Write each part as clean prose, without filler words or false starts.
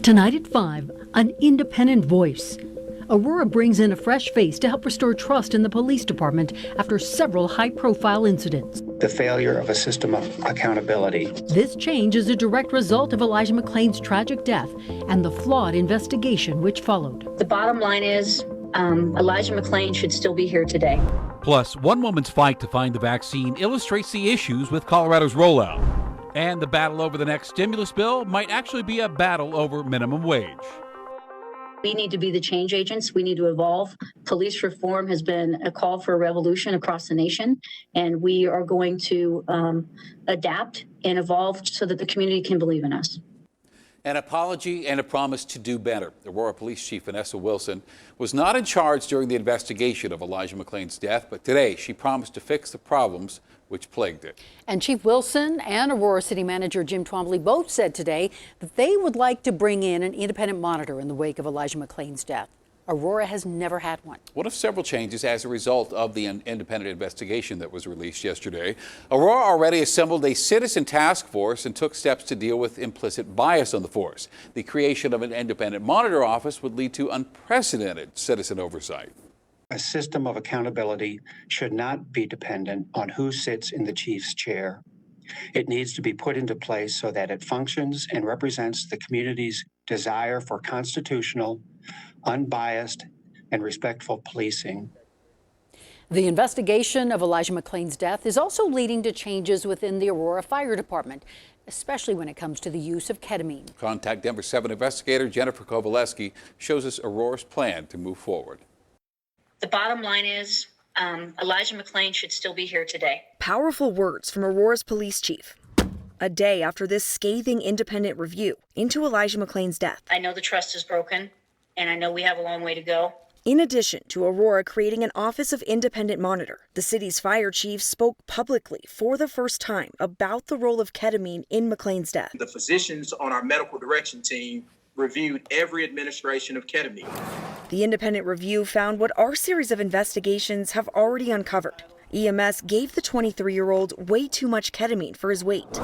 Tonight at 5, an independent voice. Aurora brings in a fresh face to help restore trust in the police department after several high-profile incidents. The failure of a system of accountability. This change is a direct result of Elijah McClain's tragic death and the flawed investigation which followed. The bottom line is Elijah McClain should still be here today. Plus, one woman's fight to find the vaccine illustrates the issues with Colorado's rollout. And the battle over the next stimulus bill might actually be a battle over minimum wage. We need to be the change agents. We need to evolve. Police reform has been a call for a revolution across the nation, and we are going to adapt and evolve so that the community can believe in us. An apology and a promise to do better. Aurora Police Chief Vanessa Wilson was not in charge during the investigation of Elijah McClain's death, but today she promised to fix the problems which plagued it. And Chief Wilson and Aurora City Manager Jim Twombly both said today that they would like to bring in an independent monitor in the wake of Elijah McClain's death. Aurora has never had one. One of several changes as a result of the independent investigation that was released yesterday. Aurora already assembled a citizen task force and took steps to deal with implicit bias on the force. The creation of an independent monitor office would lead to unprecedented citizen oversight. A system of accountability should not be dependent on who sits in the chief's chair. It needs to be put into place so that it functions and represents the community's desire for constitutional, unbiased, and respectful policing. The investigation of Elijah McClain's death is also leading to changes within the Aurora Fire Department, especially when it comes to the use of ketamine. Contact Denver7 investigator Jennifer Kowaleski shows us Aurora's plan to move forward. The bottom line is Elijah McClain should still be here today. Powerful words from Aurora's police chief. A day after this scathing independent review into Elijah McClain's death. I know the trust is broken, and I know we have a long way to go. In addition to Aurora creating an Office of Independent Monitor, the city's fire chief spoke publicly for the first time about the role of ketamine in McClain's death. The physicians on our medical direction team reviewed every administration of ketamine. The independent review found what our series of investigations have already uncovered. EMS gave the 23-year-old way too much ketamine for his weight.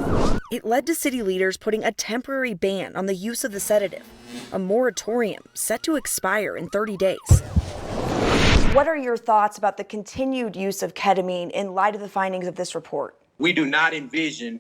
It led to city leaders putting a temporary ban on the use of the sedative, a moratorium set to expire in 30 days. What are your thoughts about the continued use of ketamine in light of the findings of this report? We do not envision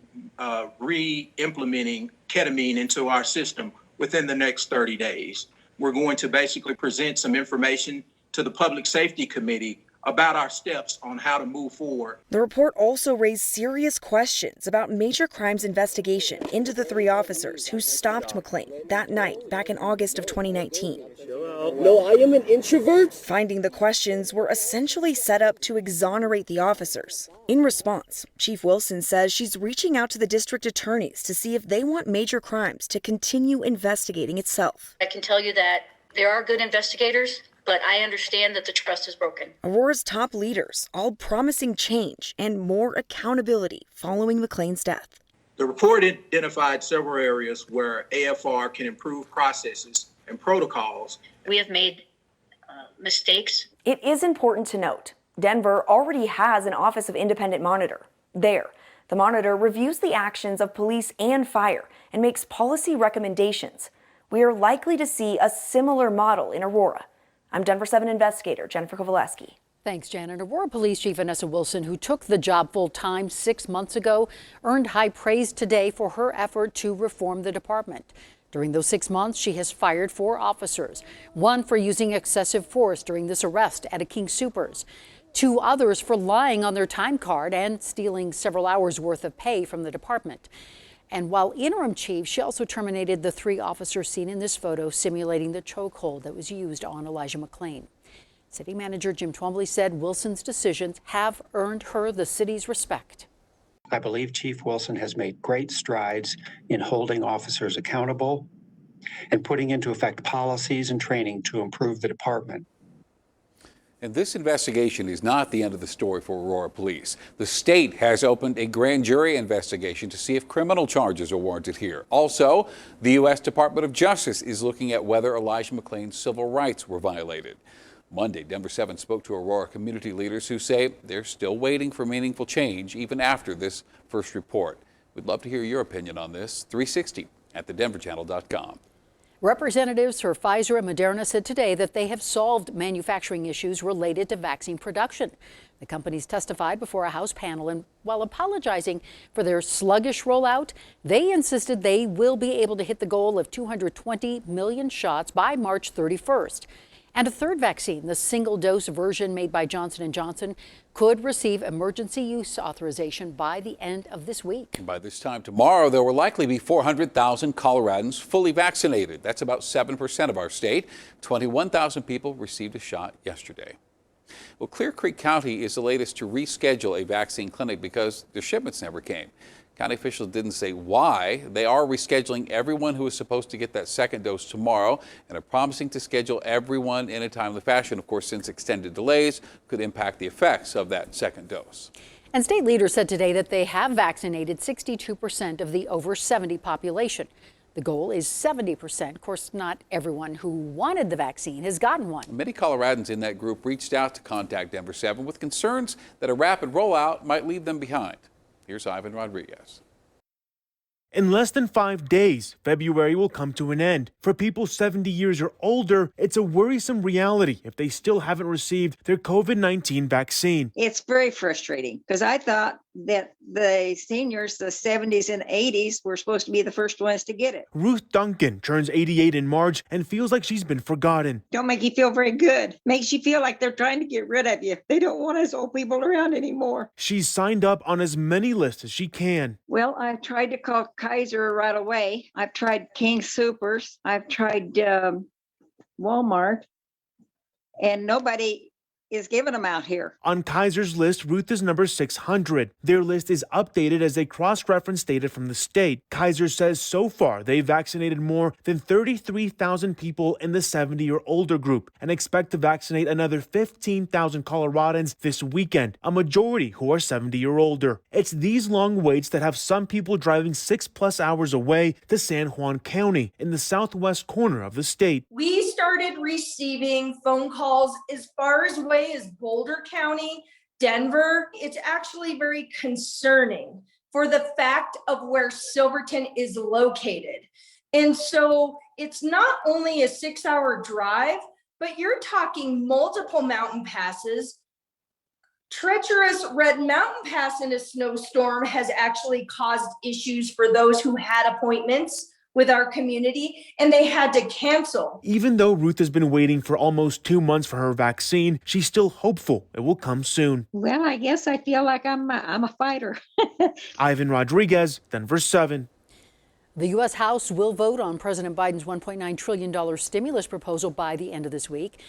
re-implementing ketamine into our system within the next 30 days. We're going to basically present some information to the Public Safety Committee about our steps on how to move forward. The report also raised serious questions about major crimes investigation into the three officers who stopped McClain that night back in August of 2019. No, I am an introvert. Finding the questions were essentially set up to exonerate the officers. In response, Chief Wilson says she's reaching out to the district attorneys to see if they want major crimes to continue investigating itself. I can tell you that there are good investigators, but I understand that the trust is broken. Aurora's top leaders all promising change and more accountability following McClain's death. The report identified several areas where AFR can improve processes and protocols. We have made mistakes. It is important to note, Denver already has an Office of Independent Monitor. There, the monitor reviews the actions of police and fire and makes policy recommendations. We are likely to see a similar model in Aurora. I'm Denver7 investigator Jennifer Kowaleski. Thanks, Janet. Aurora Police Chief Vanessa Wilson, who took the job full-time 6 months ago, earned high praise today for her effort to reform the department. During those 6 months, she has fired 4 officers, one for using excessive force during this arrest at a King Soopers, 2 others for lying on their time card and stealing several hours worth of pay from the department. And while interim chief, she also terminated the 3 officers seen in this photo simulating the chokehold that was used on Elijah McClain. City Manager Jim Twombly said Wilson's decisions have earned her the city's respect. I believe Chief Wilson has made great strides in holding officers accountable and putting into effect policies and training to improve the department. And this investigation is not the end of the story for Aurora Police. The state has opened a grand jury investigation to see if criminal charges are warranted here. Also, the U.S. Department of Justice is looking at whether Elijah McClain's civil rights were violated. Monday, Denver7 spoke to Aurora community leaders who say they're still waiting for meaningful change even after this first report. We'd love to hear your opinion on this. 360 at thedenverchannel.com. Representatives for Pfizer and Moderna said today that they have solved manufacturing issues related to vaccine production. The companies testified before a House panel, and while apologizing for their sluggish rollout, they insisted they will be able to hit the goal of 220 million shots by March 31st. And a third vaccine, the single-dose version made by Johnson & Johnson, could receive emergency use authorization by the end of this week. By this time tomorrow, there will likely be 400,000 Coloradans fully vaccinated. That's about 7% of our state. 21,000 people received a shot yesterday. Well, Clear Creek County is the latest to reschedule a vaccine clinic because the shipments never came. County officials didn't say why. They are rescheduling everyone who is supposed to get that second dose tomorrow and are promising to schedule everyone in a timely fashion, of course, since extended delays could impact the effects of that second dose. And state leaders said today that they have vaccinated 62% of the over 70 population. The goal is 70%. Of course, not everyone who wanted the vaccine has gotten one. Many Coloradans in that group reached out to contact Denver7 with concerns that a rapid rollout might leave them behind. Here's Ivan Rodriguez. In less than 5 days, February will come to an end. For people 70 years or older, it's a worrisome reality if they still haven't received their COVID-19 vaccine. It's very frustrating because I thought that the seniors, the 70s and 80s, were supposed to be the first ones to get it. Ruth Duncan turns 88 in March and feels like she's been forgotten. Don't make you feel very good. Makes you feel like they're trying to get rid of you. They don't want us old people around anymore. She's signed up on as many lists as she can. Well, I've tried to call Kaiser right away. I've tried King Soopers. I've tried Walmart, and nobody is giving them out here. On Kaiser's list, Ruth is number 600. Their list is updated as they cross-reference data from the state. Kaiser says so far they've vaccinated more than 33,000 people in the 70 or older group and expect to vaccinate another 15,000 Coloradans this weekend, a majority who are 70 or older. It's these long waits that have some people driving 6+ hours away to San Juan County in the southwest corner of the state. We started receiving phone calls as far away as Boulder County, Denver. It's actually very concerning for the fact of where Silverton is located. And so it's not only a 6-hour drive, but you're talking multiple mountain passes. Treacherous Red Mountain Pass in a snowstorm has actually caused issues for those who had appointments with our community, and they had to cancel. Even though Ruth has been waiting for almost 2 months for her vaccine, she's still hopeful it will come soon. Well, I guess I feel like I'm a fighter. Ivan Rodriguez, Denver7. The U.S. House will vote on President Biden's $1.9 trillion stimulus proposal by the end of this week.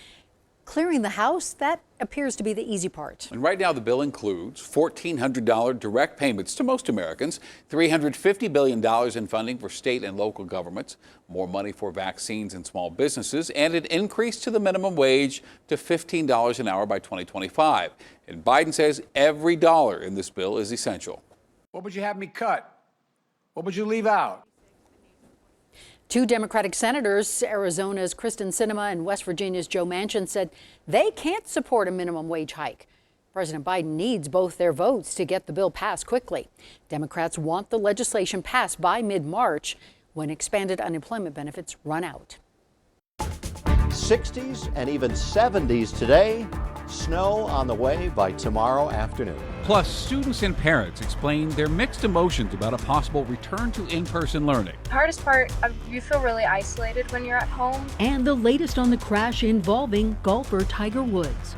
Clearing the House, that appears to be the easy part. And right now the bill includes $1,400 direct payments to most Americans, $350 billion in funding for state and local governments, more money for vaccines and small businesses, and an increase to the minimum wage to $15 an hour by 2025. And Biden says every dollar in this bill is essential. What would you have me cut? What would you leave out? Two Democratic senators, Arizona's Kristen Sinema and West Virginia's Joe Manchin, said they can't support a minimum wage hike. President Biden needs both their votes to get the bill passed quickly. Democrats want the legislation passed by mid-March when expanded unemployment benefits run out. 60s and even 70s today. Snow on the way by tomorrow afternoon. Plus, students and parents explain their mixed emotions about a possible return to in-person learning. The hardest part, you feel really isolated when you're at home. And the latest on the crash involving golfer Tiger Woods.